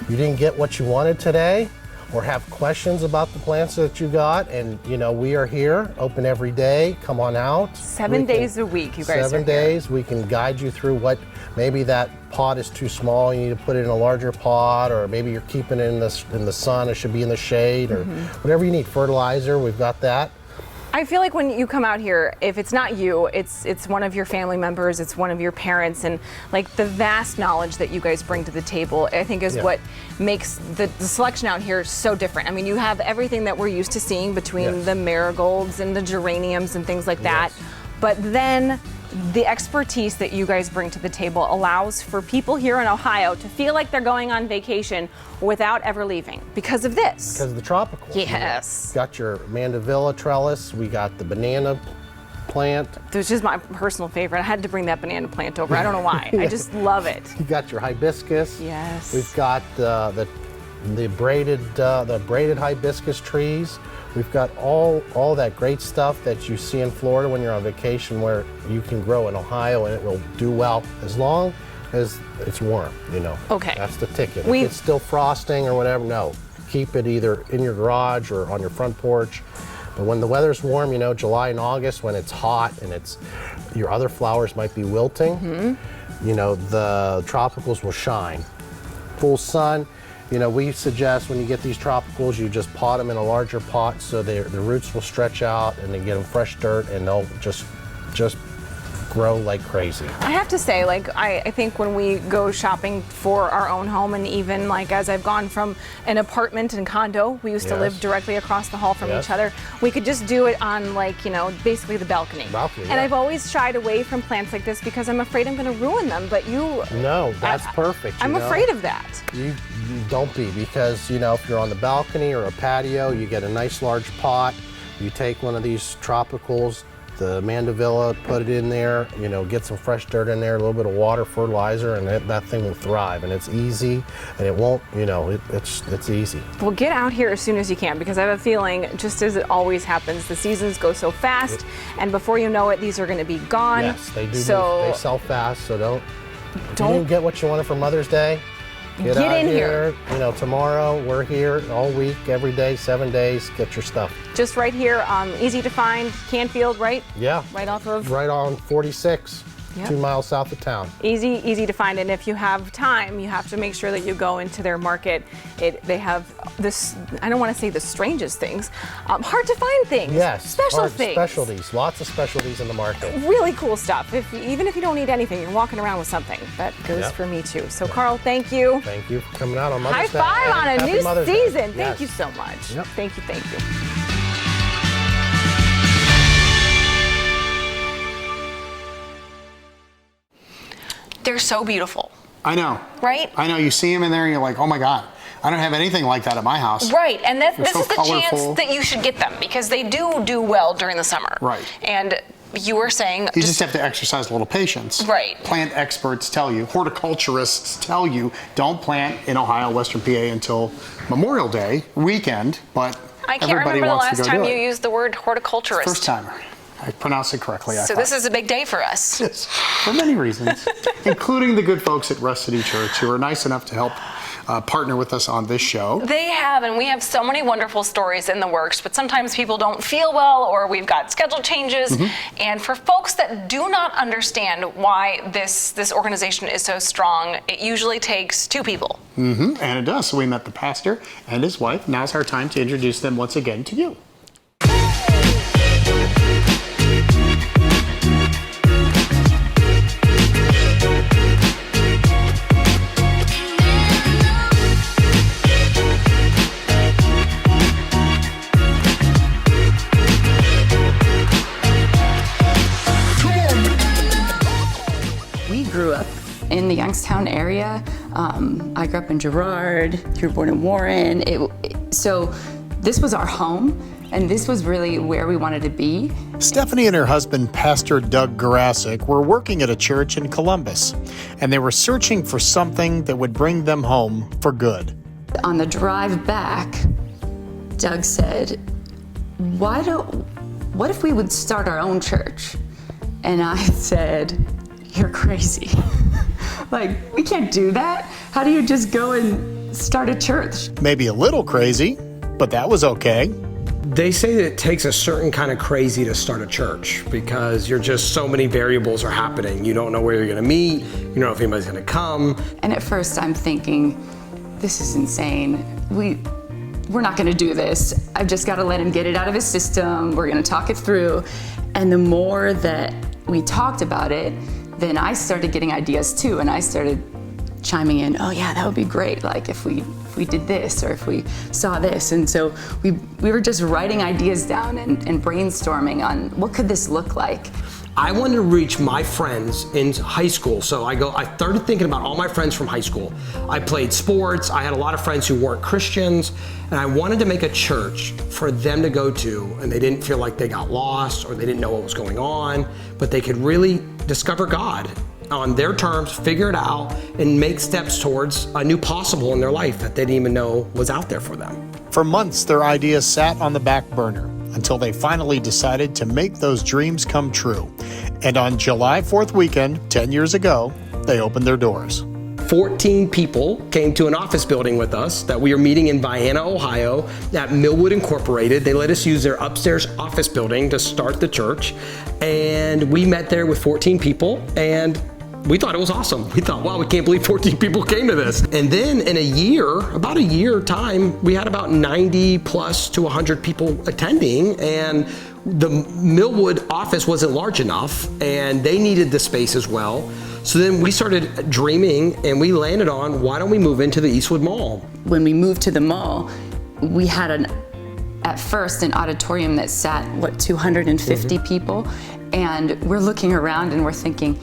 you didn't get what you wanted today, or have questions about the plants that you got, and we are here, open every day. Come on out. 7 days a week, you guys are 7 days. We can guide you through what, maybe that pot is too small, you need to put it in a larger pot, or maybe you're keeping it in the sun, it should be in the shade, or whatever you need. Fertilizer, we've got that. I feel like when you come out here, if it's not you, it's one of your family members, it's one of your parents, and like the vast knowledge that you guys bring to the table, I think is what makes the selection out here so different. I mean, you have everything that we're used to seeing between the marigolds and the geraniums and things like that, but then the expertise that you guys bring to the table allows for people here in Ohio to feel like they're going on vacation without ever leaving because of this. Because of the tropicals. Yes. Got your mandevilla trellis, we got the banana plant. This is my personal favorite. I had to bring that banana plant over. I don't know why. I just love it. You got your hibiscus. Yes. We've got the braided hibiscus trees. We've got all that great stuff that you see in Florida when you're on vacation, where you can grow in Ohio and it will do well as long as it's warm, Okay. That's the ticket. If it's still frosting or whatever, no. Keep it either in your garage or on your front porch. But when the weather's warm, July and August, when it's hot and your other flowers might be wilting, the tropicals will shine. Full sun. We suggest when you get these tropicals, you just pot them in a larger pot so the roots will stretch out, and then get them fresh dirt, and they'll just grow like crazy. I have to say, I think when we go shopping for our own home, and even as I've gone from an apartment and condo, we used to live directly across the hall from each other, we could just do it on basically the balcony. And I've always shied away from plants like this because I'm afraid I'm going to ruin them, but you... No, that's perfect. I'm afraid of that. You don't be, because if you're on the balcony or a patio, you get a nice large pot, you take one of these tropicals, the mandevilla, put it in there, get some fresh dirt in there, a little bit of water, fertilizer, and that thing will thrive. And it's easy, and it won't, it's easy. Well, get out here as soon as you can, because I have a feeling, just as it always happens, the seasons go so fast, and before you know it, these are going to be gone. Yes, they do. They sell fast, so don't. You didn't get what you wanted for Mother's Day? Get out in here. Tomorrow we're here all week, every day, 7 days. Get your stuff. Just right here, easy to find, Canfield, right? Yeah. Right off of. Right on 46. Yep. 2 miles south of town. Easy to find, and if you have time, you have to make sure that you go into their market. They have this, I don't want to say the strangest things, hard to find things. Yes, special things. Specialties, lots of specialties in the market. Really cool stuff. Even if you don't need anything, you're walking around with something. That goes for me too. So Carl, thank you. Thank you for coming out on Mother's Day. High five on a Happy new Mother's season. Day. Thank you so much. Yep. Thank you. They're so beautiful. I know. Right? I know. You see them in there and you're like, oh my God, I don't have anything like that at my house. Right, and this so is the colorful. chance that you should get them, because they do well during the summer. Right. And you were saying... You just have to exercise a little patience. Right. Plant experts tell you, horticulturists tell you, don't plant in Ohio, Western PA until Memorial Day weekend, but I can't everybody remember the wants last to go time do you it. used the word horticulturist. First timer. I pronounced it correctly. So this is a big day for us. Yes, for many reasons, including the good folks at Rest City Church, who are nice enough to help partner with us on this show. They have, and we have so many wonderful stories in the works, but sometimes people don't feel well, or we've got schedule changes. And for folks that do not understand why this organization is so strong, it usually takes two people. And it does. So we met the pastor and his wife. Now's our time to introduce them once again to you. Grew up in the Youngstown area. I grew up in Girard. You were born in Warren. So this was our home, and this was really where we wanted to be. Stephanie and her husband, Pastor Doug Garasic, were working at a church in Columbus, and they were searching for something that would bring them home for good. On the drive back, Doug said, what if we would start our own church? And I said, you're crazy. Like, we can't do that. How do you just go and start a church. Maybe a little crazy, but that was okay. They say that it takes a certain kind of crazy to start a church because you're just so many variables are happening. You don't know where you're going to meet. You don't know if anybody's going to come. And at first I'm thinking, this is insane. We're not going to do this. I've just got to let him get it out of his system. We're going to talk it through. And the more that we talked about it, then I started getting ideas too. And I started chiming in, oh yeah, that would be great. Like if we did this or if we saw this. And so we were just writing ideas down and brainstorming on what could this look like. I wanted to reach my friends in high school. So I started thinking about all my friends from high school. I played sports. I had a lot of friends who weren't Christians. And I wanted to make a church for them to go to and they didn't feel like they got lost or they didn't know what was going on, but they could really discover God on their terms, figure it out, and make steps towards a new possible in their life that they didn't even know was out there for them. For months, their ideas sat on the back burner until they finally decided to make those dreams come true. And on July 4th weekend, 10 years ago, they opened their doors. 14 people came to an office building with us that we were meeting in Vienna, Ohio at Millwood Incorporated. They let us use their upstairs office building to start the church. And we met there with 14 people and we thought it was awesome. We thought, wow, we can't believe 14 people came to this. And then in about a year time, we had about 90 plus to 100 people attending, and the Millwood office wasn't large enough and they needed the space as well. So then we started dreaming and we landed on, why don't we move into the Eastwood Mall? When we moved to the mall, we had at first an auditorium that sat, 250 people? And we're looking around and we're thinking,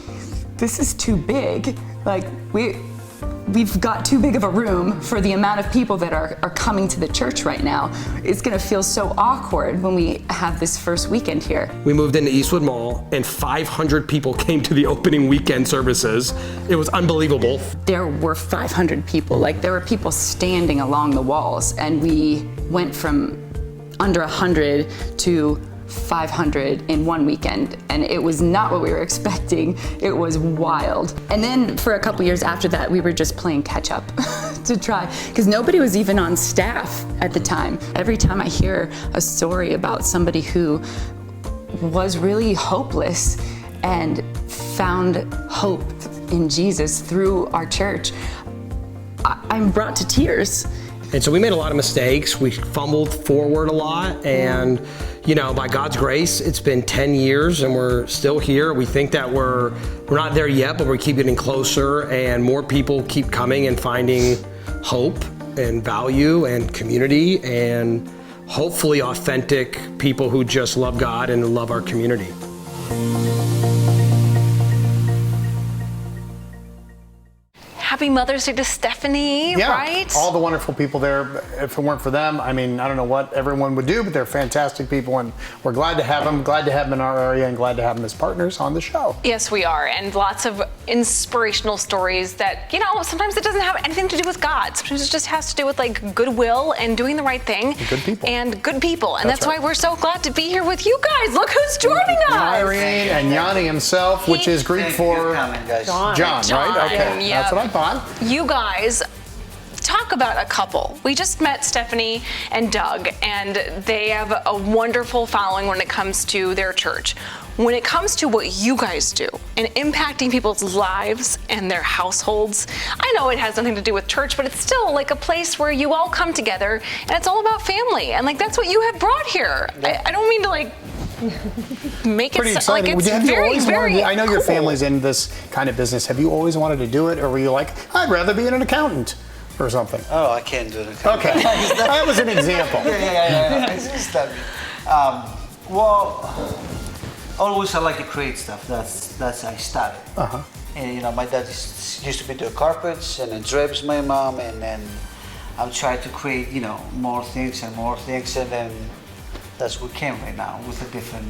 this is too big. Like we've got too big of a room for the amount of people that are coming to the church right now. It's gonna feel so awkward when we have this first weekend here. We moved into Eastwood Mall and 500 people came to the opening weekend services. It was unbelievable. There were 500 people, like there were people standing along the walls, and we went from under 100 to 500 in one weekend, and it was not what we were expecting. It was wild. And then for a couple years after that, we were just playing catch up to try, because nobody was even on staff at the time. Every time I hear a story about somebody who was really hopeless and found hope in Jesus through our church, I'm brought to tears. And so we made a lot of mistakes. We fumbled forward a lot, and by God's grace, it's been 10 years and we're still here. We think that we're not there yet, but we keep getting closer, and more people keep coming and finding hope and value and community, and hopefully authentic people who just love God and love our community. Happy Mother's Day to Stephanie, right? All the wonderful people there. If it weren't for them, I don't know what everyone would do, but they're fantastic people, and we're glad to have them in our area, and glad to have them as partners on the show. Yes, we are, and lots of inspirational stories that, sometimes it doesn't have anything to do with God. Sometimes it just has to do with goodwill and doing the right thing. And good people. And that's why we're so glad to be here with you guys. Look who's joining us. Irene and Yanni himself, which is Greek for John, right? Okay, yep. That's what I thought. You guys, talk about a couple. We just met Stephanie and Doug, and they have a wonderful following when it comes to their church. When it comes to what you guys do and impacting people's lives and their households, I know it has nothing to do with church, but it's still like a place where you all come together and it's all about family. And that's what you have brought here. I don't mean to make pretty it exciting. It's very I know cool. your family's in this kind of business. Have you always wanted to do it, or were you like, I'd rather be an accountant or something? Oh, I can't do it. Okay, that was an example. Yeah. It's that. Always I like to create stuff. That's I started. And my dad used to be doing carpets, and then drapes my mom, and then I'm trying to create more things, and then that's what came right now with the different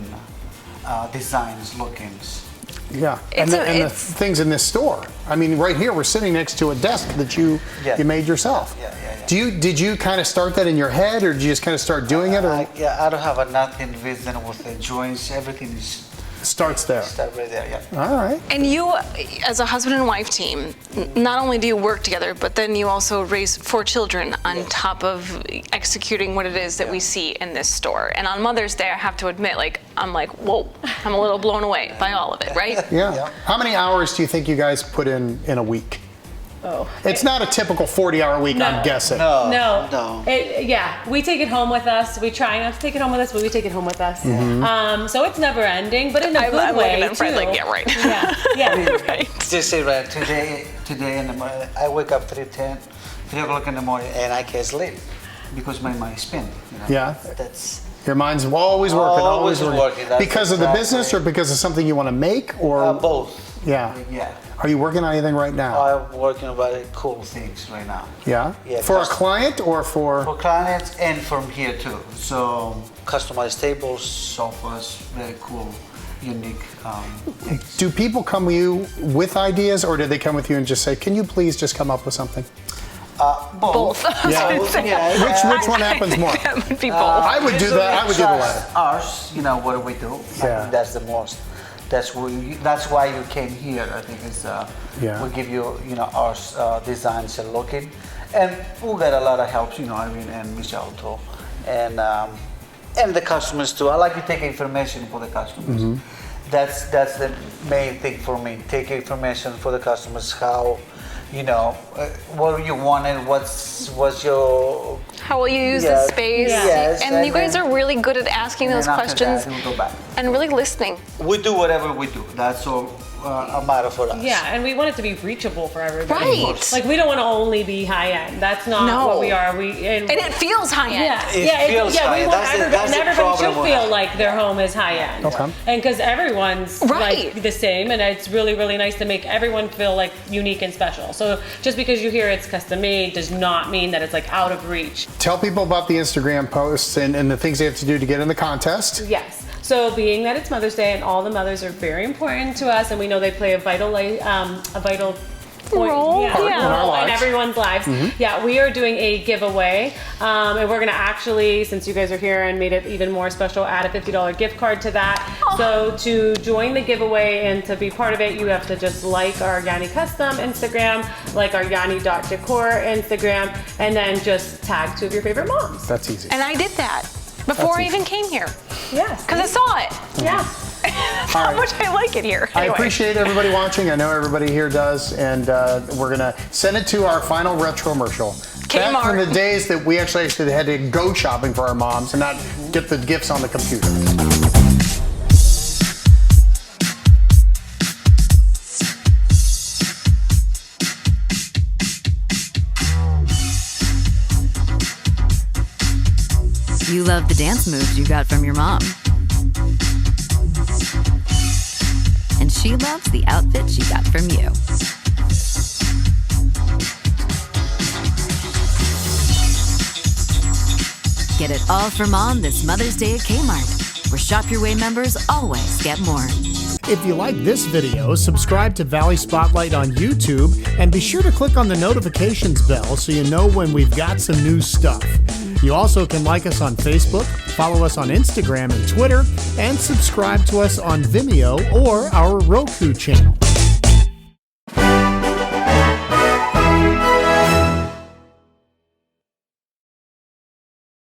designs, lookings. Yeah, and the things in this store. Right here we're sitting next to a desk that you made yourself. Yeah. Did you kind of start that in your head, or did you just kind of start doing it? Or? I don't have nothing written with the drawings. Everything is Starts there. Start right there, yeah. All right. And you, as a husband and wife team, not only do you work together, but then you also raise 4 children on top of executing what it is that we see in this store. And on Mother's Day, I have to admit, I'm like, whoa, I'm a little blown away by all of it, right? Yeah. How many hours do you think you guys put in a week? Oh. It's not a typical 40-hour week, I'm guessing. No. We take it home with us. We try not to take it home with us, but we take it home with us. So it's never ending, but in a good way, I'm looking at Fred like, yeah, right. Yeah. Right. Just say right, today in the morning, I wake up 3 o'clock in the morning, and I can't sleep because my mind is spinning. Yeah. That's... Your mind's always working, always working. That's Because of the business or because of something you want to make? Or both. Yeah. Yeah. Are you working on anything right now? I'm working on very cool things right now. Yeah? Yeah, for a client or for? For clients and from here too. So customized tables, sofas, very cool, unique things. Do people come to you with ideas or do they come with you and just say, can you please just come up with something? Both. Yeah. Which one happens more? That would be both. I would do that. I would do the latter. Ours, what do we do? I think that's the most. That's why you came here. I think is we give you our designs and looking, and we got a lot of help. Irene and Michelle too, and the customers too. I like to take information for the customers. That's the main thing for me. Take information for the customers. How what you wanted, what's your... How will you use the space? Yes, and you guys are really good at asking those questions we'll go back. and really listening. We do whatever we do. That's all a matter for us. Yeah, and we want it to be reachable for everybody. Right. Like we don't want to only be high end. That's not what we are. And it feels high end. Yeah, It feels high we end. want That's the everybody problem should we feel have. like their home is high end. Okay. And because everyone's like the same, and it's really, really nice to make everyone feel like unique and special. So just because you hear it's custom made does not mean that it's like out of reach. Tell people about the Instagram posts and the things they have to do to get in the contest. Yes. So being that it's Mother's Day and all the mothers are very important to us, and we know they play a vital point Role, in everyone's lives. Yeah, we are doing a giveaway, and we're gonna actually, since you guys are here and made it even more special, add a $50 gift card to that. So to join the giveaway and to be part of it, you have to just like our Yanni Custom Instagram, like our Yanni.decor Instagram, and then just tag 2 of your favorite moms. That's easy. And I did that before I even came here. Yes. Because I saw it. Yeah. How much I like it here. I Anyway. appreciate everybody watching. I know everybody here does. And we're going to send it to our final retromercial. Back from the days that we actually had to go shopping for our moms and not get the gifts on the computer. You love the dance moves you got from your mom. And she loves the outfit she got from you. Get it all for Mom this Mother's Day at Kmart, where Shop Your Way members always get more. If you like this video, subscribe to Valley Spotlight on YouTube and be sure to click on the notifications bell so you know when we've got some new stuff. You also can like us on Facebook, follow us on Instagram and Twitter, and subscribe to us on Vimeo or our Roku channel.